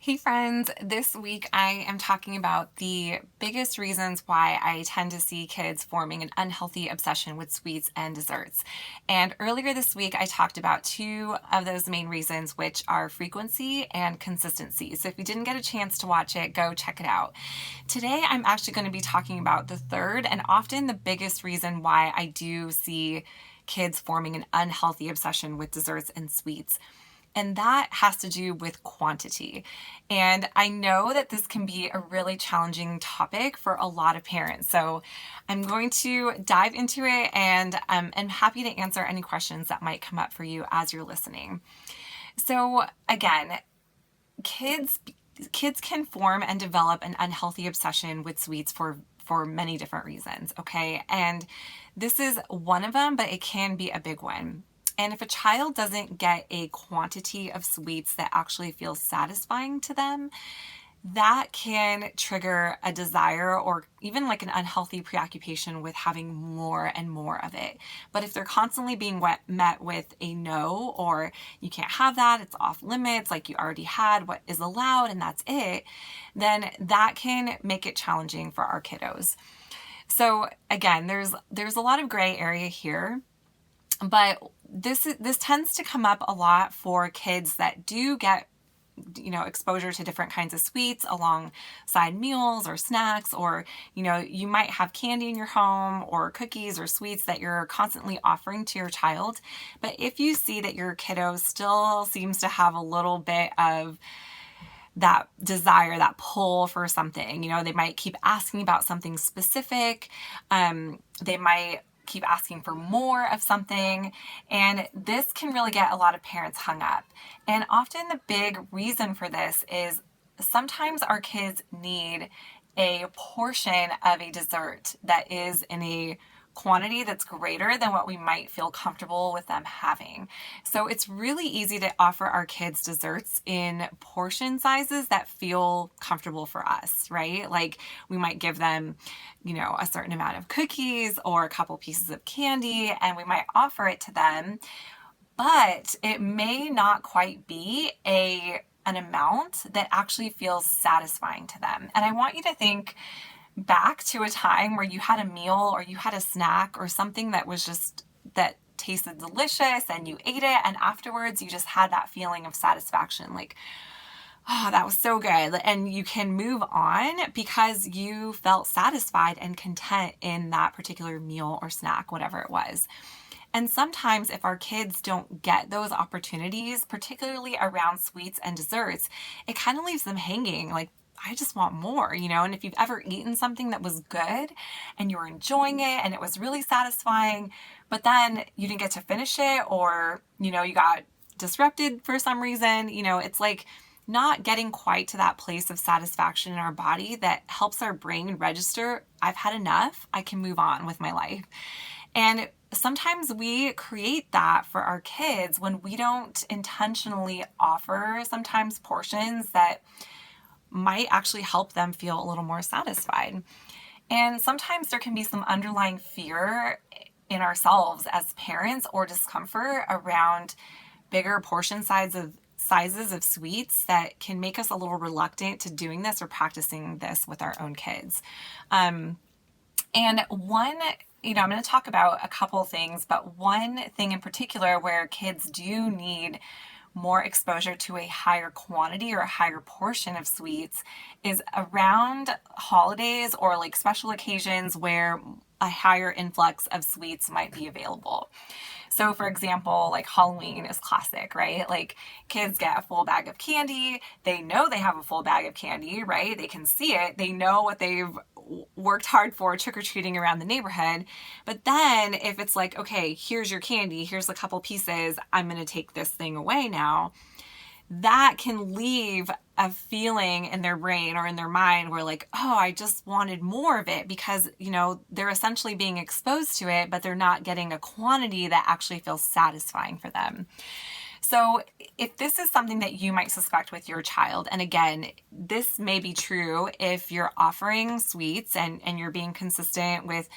Hey friends, this week I am talking about the biggest reasons why I tend to see kids forming an unhealthy obsession with sweets and desserts. And earlier this week I talked about two of those main reasons, which are frequency and consistency. So if you didn't get a chance to watch it, go check it out. Today I'm actually going to be talking about the third and often the biggest reason why I do see kids forming an unhealthy obsession with desserts and sweets. And that has to do with quantity. And I know that this can be a really challenging topic for a lot of parents. So I'm going to dive into it and I'm happy to answer any questions that might come up for you as you're listening. So again, kids can form and develop an unhealthy obsession with sweets for many different reasons, okay? And this is one of them, but it can be a big one. And if a child doesn't get a quantity of sweets that actually feels satisfying to them, that can trigger a desire or even like an unhealthy preoccupation with having more and more of it. But if they're constantly being met with a no, or you can't have that, it's off limits, like you already had what is allowed and that's it, then that can make it challenging for our kiddos. So again, there's a lot of gray area here. But this tends to come up a lot for kids that do get exposure to different kinds of sweets alongside meals or snacks, or you might have candy in your home or cookies or sweets that you're constantly offering to your child. But if you see that your kiddo still seems to have a little bit of that desire, that pull for something, they might keep asking about something specific, they might keep asking for more of something. And this can really get a lot of parents hung up. And often the big reason for this is sometimes our kids need a portion of a dessert that is in a quantity that's greater than what we might feel comfortable with them having. So it's really easy to offer our kids desserts in portion sizes that feel comfortable for us, right? Like we might give them, a certain amount of cookies or a couple pieces of candy, and we might offer it to them, but it may not quite be an amount that actually feels satisfying to them. And I want you to think back to a time where you had a meal or you had a snack or something that tasted delicious and you ate it, and afterwards you just had that feeling of satisfaction, like, oh, that was so good. And you can move on because you felt satisfied and content in that particular meal or snack, whatever it was. And sometimes if our kids don't get those opportunities, particularly around sweets and desserts, it kind of leaves them hanging, like, I just want more, and if you've ever eaten something that was good and you were enjoying it and it was really satisfying, but then you didn't get to finish it, or, you got disrupted for some reason, it's like not getting quite to that place of satisfaction in our body that helps our brain register, I've had enough, I can move on with my life. And sometimes we create that for our kids when we don't intentionally offer sometimes portions that might actually help them feel a little more satisfied. And sometimes there can be some underlying fear in ourselves as parents or discomfort around bigger portion sizes of sweets that can make us a little reluctant to doing this or practicing this with our own kids. And one, I'm going to talk about a couple things, but one thing in particular where kids do need more exposure to a higher quantity or a higher portion of sweets is around holidays or like special occasions where a higher influx of sweets might be available. So for example, like Halloween is classic, right? Like kids get a full bag of candy. They know they have a full bag of candy, right? They can see it. They know what they've worked hard for trick-or-treating around the neighborhood. But then if it's like, okay, here's your candy, here's a couple pieces, I'm going to take this thing away now, that can leave a feeling in their brain or in their mind where like, oh, I just wanted more of it because, they're essentially being exposed to it, but they're not getting a quantity that actually feels satisfying for them. So if this is something that you might suspect with your child, and again, this may be true if you're offering sweets and you're being consistent with,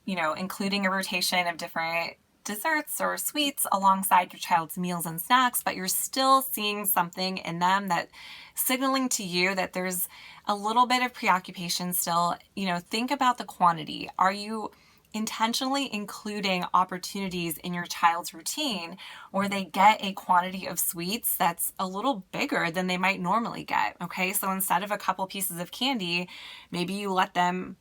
including a rotation of different desserts or sweets alongside your child's meals and snacks, but you're still seeing something in them that signaling to you that there's a little bit of preoccupation still, think about the quantity. Are you intentionally including opportunities in your child's routine where they get a quantity of sweets that's a little bigger than they might normally get? Okay, so instead of a couple pieces of candy, maybe you let them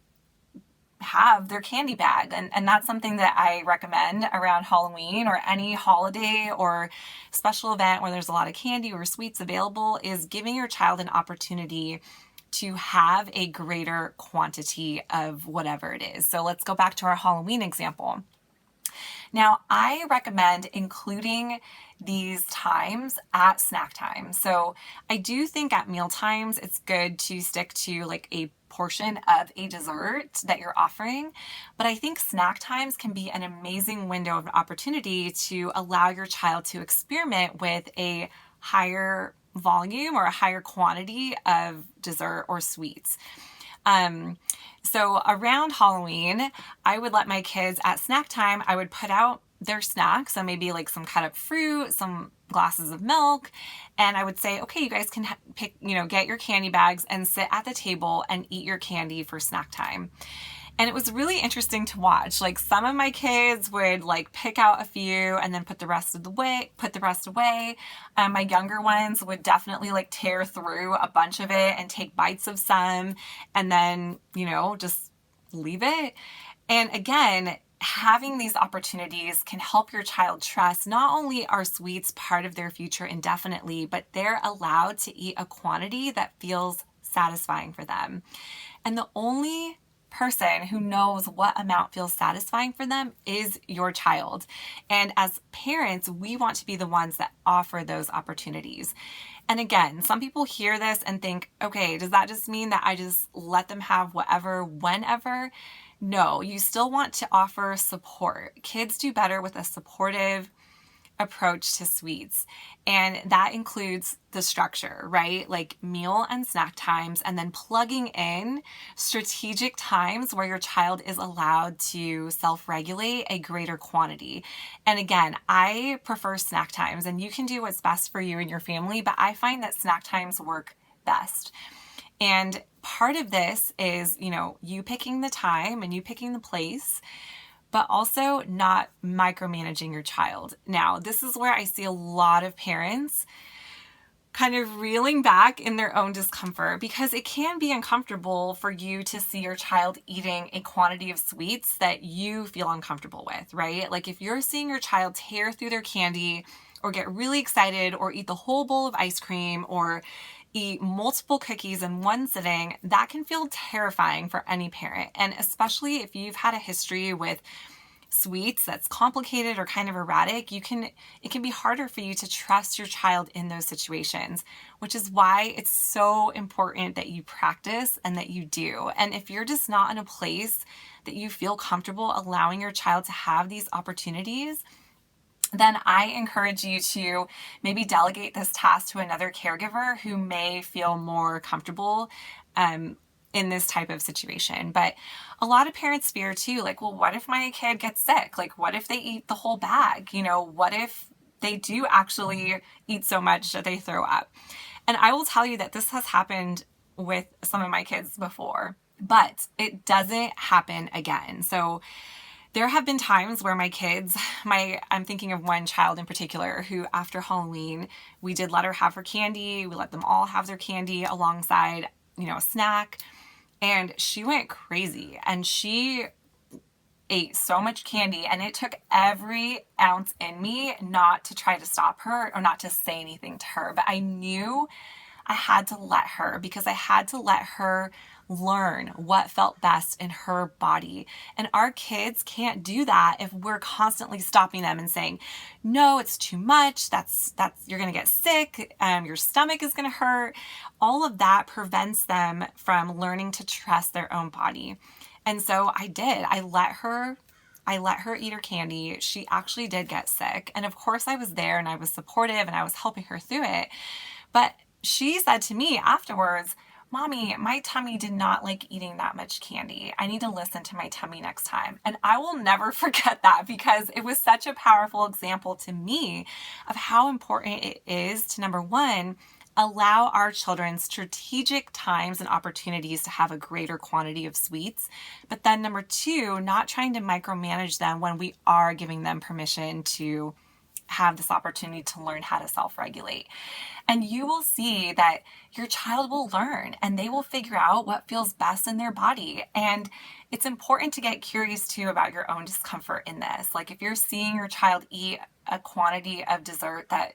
have their candy bag. And that's something that I recommend around Halloween or any holiday or special event where there's a lot of candy or sweets available, is giving your child an opportunity to have a greater quantity of whatever it is. So let's go back to our Halloween example. Now, I recommend including these times at snack time. So I do think at meal times, it's good to stick to like a portion of a dessert that you're offering. But I think snack times can be an amazing window of opportunity to allow your child to experiment with a higher volume or a higher quantity of dessert or sweets. So around Halloween, I would let my kids at snack time, I would put out their snacks. So maybe like some cut up fruit, some glasses of milk. And I would say, okay, you guys can pick, get your candy bags and sit at the table and eat your candy for snack time. And it was really interesting to watch. Like some of my kids would like pick out a few and then put the rest away. My younger ones would definitely like tear through a bunch of it and take bites of some and then, just leave it. And again, having these opportunities can help your child trust not only are sweets part of their future indefinitely, but they're allowed to eat a quantity that feels satisfying for them. And the only person who knows what amount feels satisfying for them is your child. And as parents, we want to be the ones that offer those opportunities. And again, some people hear this and think, okay, does that just mean that I just let them have whatever, whenever? No, you still want to offer support. Kids do better with a supportive approach to sweets. And that includes the structure, right? Like meal and snack times, and then plugging in strategic times where your child is allowed to self-regulate a greater quantity. And again, I prefer snack times, and you can do what's best for you and your family, but I find that snack times work best. And part of this is, you picking the time and you picking the place, but also not micromanaging your child. Now, this is where I see a lot of parents kind of reeling back in their own discomfort, because it can be uncomfortable for you to see your child eating a quantity of sweets that you feel uncomfortable with, right? Like if you're seeing your child tear through their candy or get really excited or eat the whole bowl of ice cream or eat multiple cookies in one sitting, that can feel terrifying for any parent. And especially if you've had a history with sweets that's complicated or kind of erratic, it can be harder for you to trust your child in those situations, which is why it's so important that you practice and that you do. And if you're just not in a place that you feel comfortable allowing your child to have these opportunities, then I encourage you to maybe delegate this task to another caregiver who may feel more comfortable in this type of situation. But a lot of parents fear too, like, well, what if my kid gets sick? Like, what if they eat the whole bag? What if they do actually eat so much that they throw up? And I will tell you that this has happened with some of my kids before, but it doesn't happen again. So there have been times where my kids, I'm thinking of one child in particular who after Halloween, we did let her have her candy. We let them all have their candy alongside, a snack. And she went crazy and she ate so much candy, and it took every ounce in me not to try to stop her or not to say anything to her. But I knew I had to let her, because I had to let her learn what felt best in her body. And our kids can't do that if we're constantly stopping them and saying, no, it's too much. That's you're going to get sick. Your stomach is going to hurt. All of that prevents them from learning to trust their own body. And so I did. I let her eat her candy. She actually did get sick. And of course I was there and I was supportive and I was helping her through it. But she said to me afterwards, Mommy, my tummy did not like eating that much candy. I need to listen to my tummy next time. And I will never forget that because it was such a powerful example to me of how important it is to, number one, allow our children strategic times and opportunities to have a greater quantity of sweets. But then number two, not trying to micromanage them when we are giving them permission to have this opportunity to learn how to self-regulate. And you will see that your child will learn and they will figure out what feels best in their body. And it's important to get curious too about your own discomfort in this. Like if you're seeing your child eat a quantity of dessert that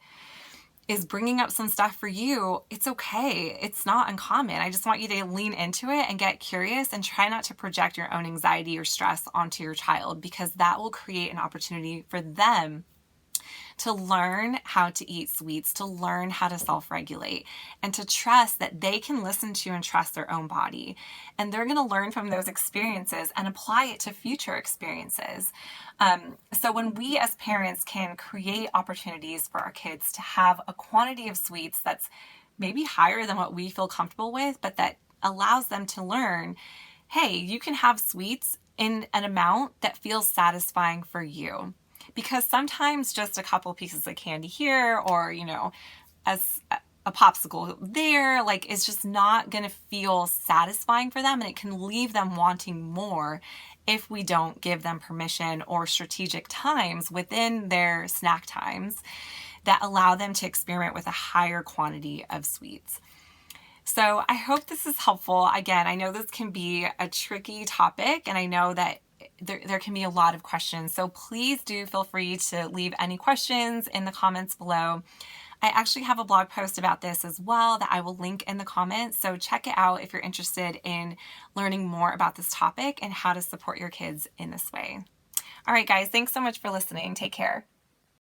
is bringing up some stuff for you, it's okay. It's not uncommon. I just want you to lean into it and get curious and try not to project your own anxiety or stress onto your child, because that will create an opportunity for them to learn how to eat sweets, to learn how to self-regulate, and to trust that they can listen to and trust their own body. And they're going to learn from those experiences and apply it to future experiences. So when we as parents can create opportunities for our kids to have a quantity of sweets that's maybe higher than what we feel comfortable with, but that allows them to learn, hey, you can have sweets in an amount that feels satisfying for you. Because sometimes just a couple pieces of candy here or, as a popsicle there, like it's just not going to feel satisfying for them, and it can leave them wanting more if we don't give them permission or strategic times within their snack times that allow them to experiment with a higher quantity of sweets. So I hope this is helpful. Again, I know this can be a tricky topic, and I know that there can be a lot of questions. So please do feel free to leave any questions in the comments below. I actually have a blog post about this as well that I will link in the comments. So check it out if you're interested in learning more about this topic and how to support your kids in this way. All right, guys, thanks so much for listening. Take care.